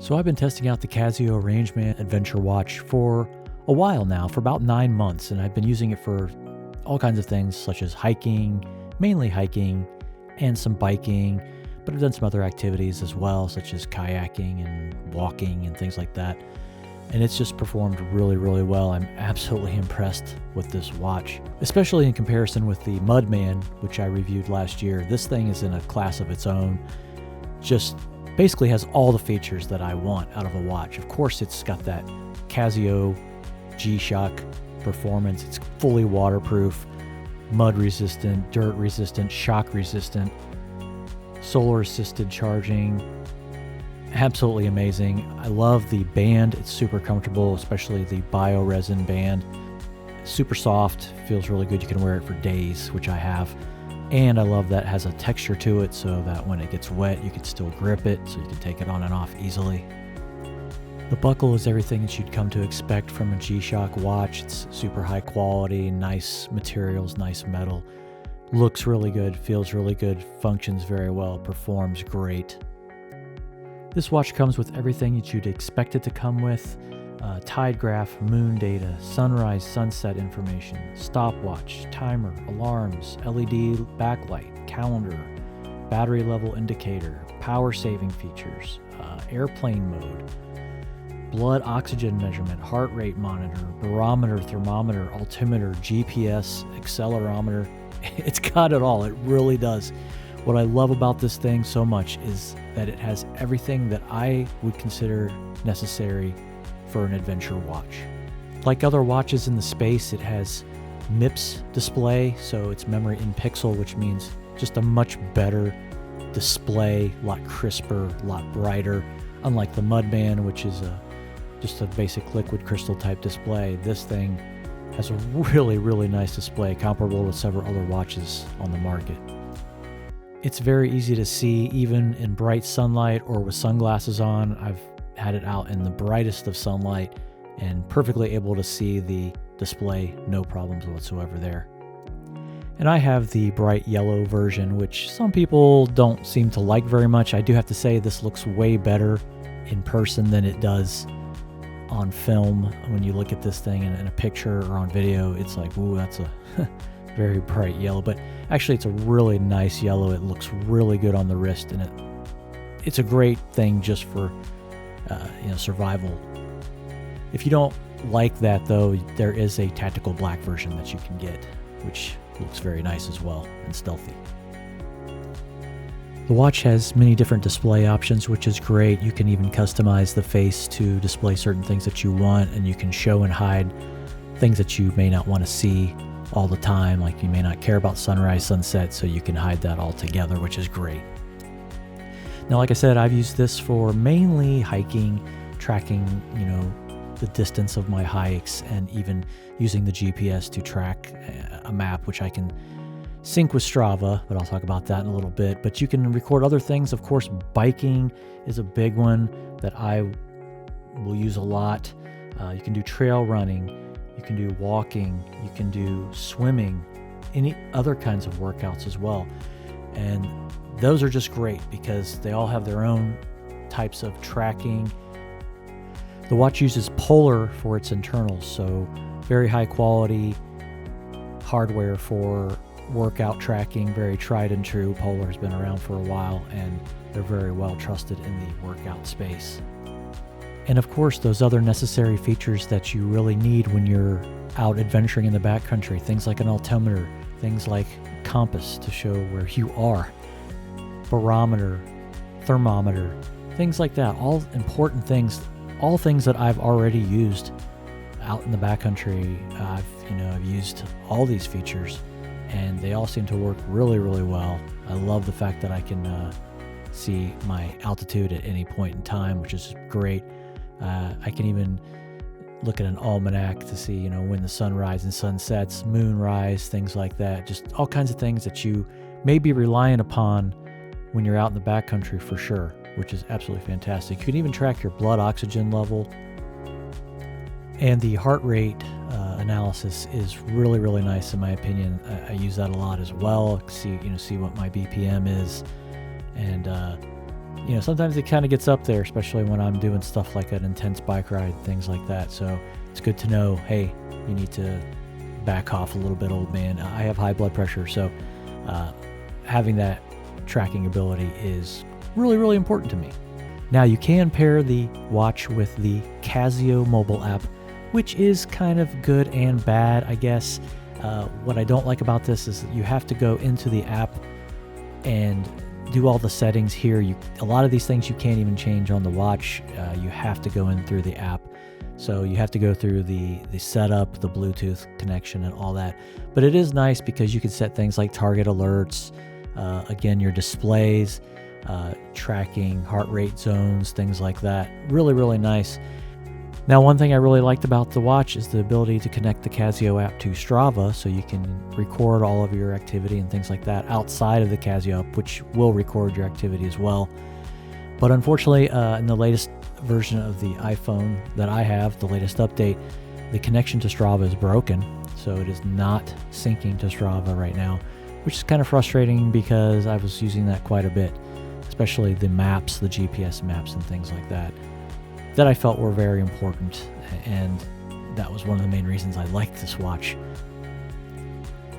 So I've been testing out the Casio Rangeman Adventure Watch for a while now, for about 9 months, and I've been using it for all kinds of things such as hiking, mainly hiking, and some biking, but I've done some other activities as well, such as kayaking and walking and things like that. And it's just performed really, really well. I'm absolutely impressed with this watch, especially in comparison with the Mudman, which I reviewed last year. This thing is in a class of its own. Just basically has all the features that I want out of a watch. Of course, it's got that Casio G-Shock performance. It's fully waterproof, mud resistant, dirt resistant, shock resistant, solar assisted charging. Absolutely amazing. I love the band. It's super comfortable, especially the bio-resin band. Super soft, feels really good. You can wear it for days, which I have. And I love that it has a texture to it so that when it gets wet, you can still grip it, so you can take it on and off easily. The buckle is everything that you'd come to expect from a G-Shock watch. It's super high quality, nice materials, nice metal. Looks really good, feels really good, functions very well, performs great. This watch comes with everything that you'd expect it to come with. Tide graph, moon data, sunrise, sunset information, stopwatch, timer, alarms, LED backlight, calendar, battery level indicator, power saving features, airplane mode, blood oxygen measurement, heart rate monitor, barometer, thermometer, altimeter, GPS, accelerometer. It's got it all. It really does. What I love about this thing so much is that it has everything that I would consider necessary for an adventure watch. Like other watches in the space, it has MIPS display, so it's memory in pixel, which means just a much better display, a lot crisper, a lot brighter. Unlike the Mudman, which is just a basic liquid crystal type display, this thing has a really, really nice display, comparable to several other watches on the market. It's very easy to see even in bright sunlight or with sunglasses on. I've had it out in the brightest of sunlight and perfectly able to see the display, no problems whatsoever there. And I have the bright yellow version, which some people don't seem to like very much. I do have to say this looks way better in person than it does on film. When you look at this thing in a picture or on video, it's like, ooh, that's a very bright yellow, but actually it's a really nice yellow. It looks really good on the wrist, and it's a great thing just for survival. If you don't like that though, there is a tactical black version that you can get, which looks very nice as well and stealthy. The watch has many different display options, which is great. You can even customize the face to display certain things that you want, and you can show and hide things that you may not want to see all the time, like you may not care about sunrise, sunset, so you can hide that altogether, which is great. Now, like I said, I've used this for mainly hiking, tracking, the distance of my hikes, and even using the GPS to track a map, which I can sync with Strava, but I'll talk about that in a little bit. But you can record other things. Of course, biking is a big one that I will use a lot. You can do trail running, you can do walking, you can do swimming, any other kinds of workouts as well. And those are just great because they all have their own types of tracking. The watch uses Polar for its internals, so very high quality hardware for workout tracking, very tried and true. Polar has been around for a while, and they're very well trusted in the workout space. And of course, those other necessary features that you really need when you're out adventuring in the backcountry, things like an altimeter, things like compass to show where you are, barometer, thermometer, things like that. All important things, all things that I've already used out in the backcountry. I've used all these features, and they all seem to work really, really well. I love the fact that I can see my altitude at any point in time, which is great. I can even look at an almanac to see, when the sun rises and sun sets, moon rise, things like that. Just all kinds of things that you may be reliant upon when you're out in the backcountry for sure, which is absolutely fantastic. You can even track your blood oxygen level. And the heart rate analysis is really, really nice in my opinion. I use that a lot as well. See what my BPM is, and you know, sometimes it kind of gets up there, especially when I'm doing stuff like an intense bike ride, things like that. So it's good to know, hey, you need to back off a little bit, old man. I have high blood pressure, so having that tracking ability is really, really important to me. Now, you can pair the watch with the Casio mobile app, which is kind of good and bad, I guess. What I don't like about this is that you have to go into the app and do all the settings here. A lot of these things you can't even change on the watch. You have to go in through the app. So you have to go through the setup, the Bluetooth connection, and all that. But it is nice because you can set things like target alerts, again, your displays, tracking heart rate zones, things like that. Really, really nice. Now, one thing I really liked about the watch is the ability to connect the Casio app to Strava, so you can record all of your activity and things like that outside of the Casio app, which will record your activity as well. But unfortunately, in the latest version of the iPhone that I have, the latest update, the connection to Strava is broken, so it is not syncing to Strava right now, which is kind of frustrating because I was using that quite a bit, especially the maps, the GPS maps and things like that I felt were very important, and that was one of the main reasons I liked this watch.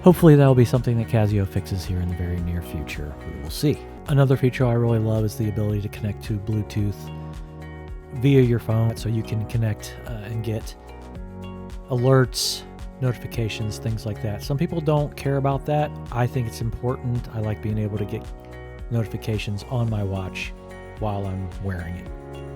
Hopefully that will be something that Casio fixes here in the very near future. We will see. Another feature I really love is the ability to connect to Bluetooth via your phone, so you can connect and get alerts, notifications, things like that. Some people don't care about that. I think it's important. I like being able to get notifications on my watch while I'm wearing it.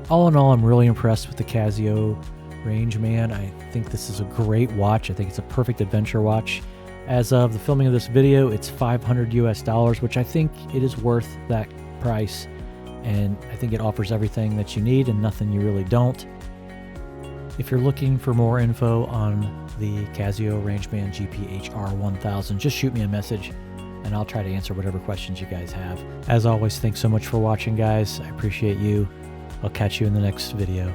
All in all, I'm really impressed with the Casio Rangeman. I think this is a great watch. I think it's a perfect adventure watch. As of the filming of this video, it's $500 US, which I think it is worth that price. And I think it offers everything that you need and nothing you really don't. If you're looking for more info on the Casio Rangeman GPRH-1000, just shoot me a message and I'll try to answer whatever questions you guys have. As always, thanks so much for watching, guys. I appreciate you. I'll catch you in the next video.